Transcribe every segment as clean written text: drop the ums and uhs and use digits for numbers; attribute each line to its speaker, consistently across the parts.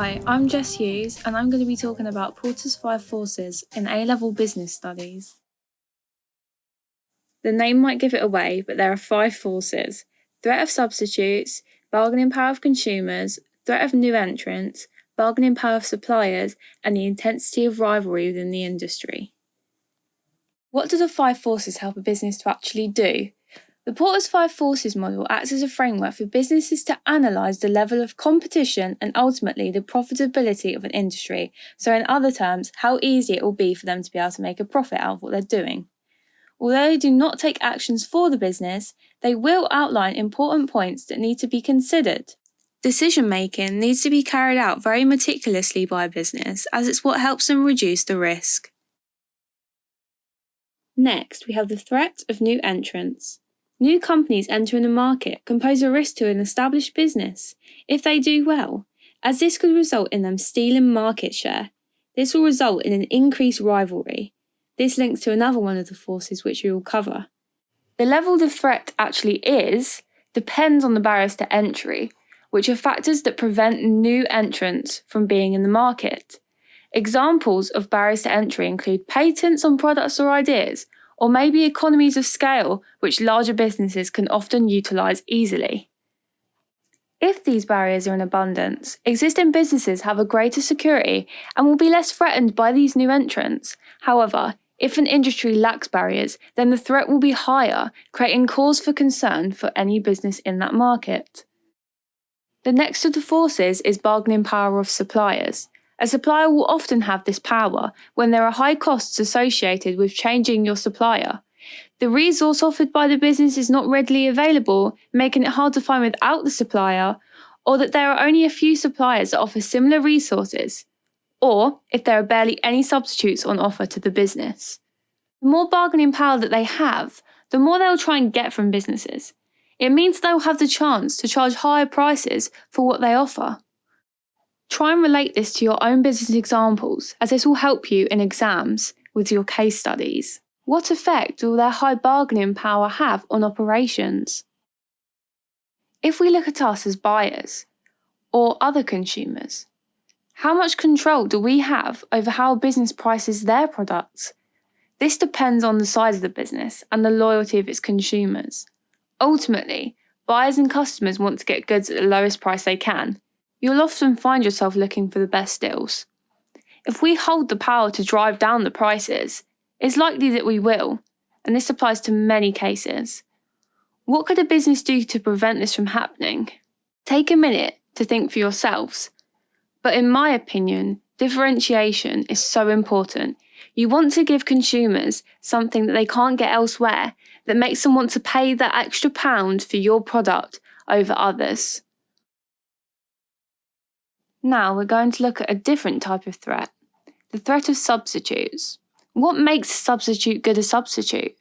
Speaker 1: Hi, I'm Jess Hughes and I'm going to be talking about Porter's 5 forces in A-level business studies. The name might give it away, but there are 5 forces: threat of substitutes, bargaining power of consumers, threat of new entrants, bargaining power of suppliers, and the intensity of rivalry within the industry. What do the 5 forces help a business to actually do? The Porter's 5 forces model acts as a framework for businesses to analyse the level of competition and ultimately the profitability of an industry, so in other terms, how easy it will be for them to be able to make a profit out of what they're doing. Although they do not take actions for the business, they will outline important points that need to be considered. Decision-making needs to be carried out very meticulously by a business, as it's what helps them reduce the risk. Next, we have the threat of new entrants. New companies entering the market can pose a risk to an established business if they do well, as this could result in them stealing market share. This will result in an increased rivalry. This links to another one of the forces which we will cover. The level the threat actually is depends on the barriers to entry, which are factors that prevent new entrants from being in the market. Examples of barriers to entry include patents on products or ideas, or maybe economies of scale, which larger businesses can often utilise easily. If these barriers are in abundance, existing businesses have a greater security and will be less threatened by these new entrants. However, if an industry lacks barriers, then the threat will be higher, creating cause for concern for any business in that market. The next of the forces is bargaining power of suppliers. A supplier will often have this power when there are high costs associated with changing your supplier. The resource offered by the business is not readily available, making it hard to find without the supplier, or that there are only a few suppliers that offer similar resources, or if there are barely any substitutes on offer to the business. The more bargaining power that they have, the more they'll try and get from businesses. It means they'll have the chance to charge higher prices for what they offer. Try and relate this to your own business examples, as this will help you in exams with your case studies. What effect will their high bargaining power have on operations? If we look at us as buyers or other consumers, how much control do we have over how a business prices their products? This depends on the size of the business and the loyalty of its consumers. Ultimately, buyers and customers want to get goods at the lowest price they can. You'll often find yourself looking for the best deals. If we hold the power to drive down the prices, it's likely that we will, and this applies to many cases. What could a business do to prevent this from happening? Take a minute to think for yourselves. But in my opinion, differentiation is so important. You want to give consumers something that they can't get elsewhere that makes them want to pay that extra pound for your product over others. Now we're going to look at a different type of threat, the threat of substitutes. What makes a substitute good a substitute?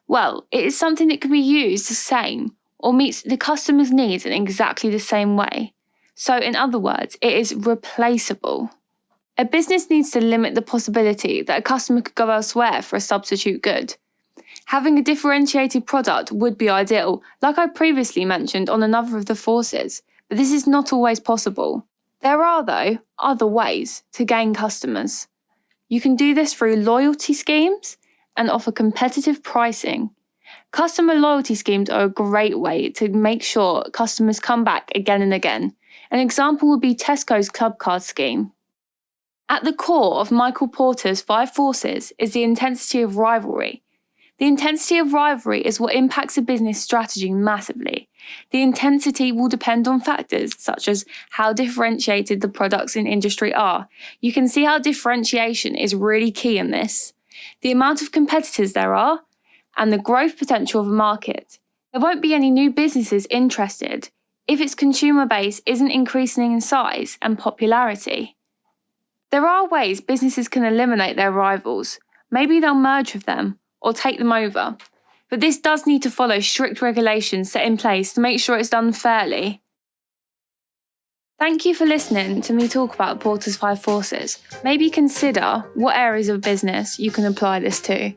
Speaker 1: Well, it is something that can be used the same or meets the customer's needs in exactly the same way. So in other words, it is replaceable. A business needs to limit the possibility that a customer could go elsewhere for a substitute good. Having a differentiated product would be ideal, like I previously mentioned on another of the forces, but this is not always possible. There are, though, other ways to gain customers. You can do this through loyalty schemes and offer competitive pricing. Customer loyalty schemes are a great way to make sure customers come back again and again. An example would be Tesco's Club Card scheme. At the core of Michael Porter's 5 forces is the intensity of rivalry. The intensity of rivalry is what impacts a business strategy massively. The intensity will depend on factors such as how differentiated the products in industry are. You can see how differentiation is really key in this. The amount of competitors there are, and the growth potential of a market. There won't be any new businesses interested if its consumer base isn't increasing in size and popularity. There are ways businesses can eliminate their rivals. Maybe they'll merge with them or take them over. But this does need to follow strict regulations set in place to make sure it's done fairly. Thank you for listening to me talk about Porter's 5 forces. Maybe consider what areas of business you can apply this to.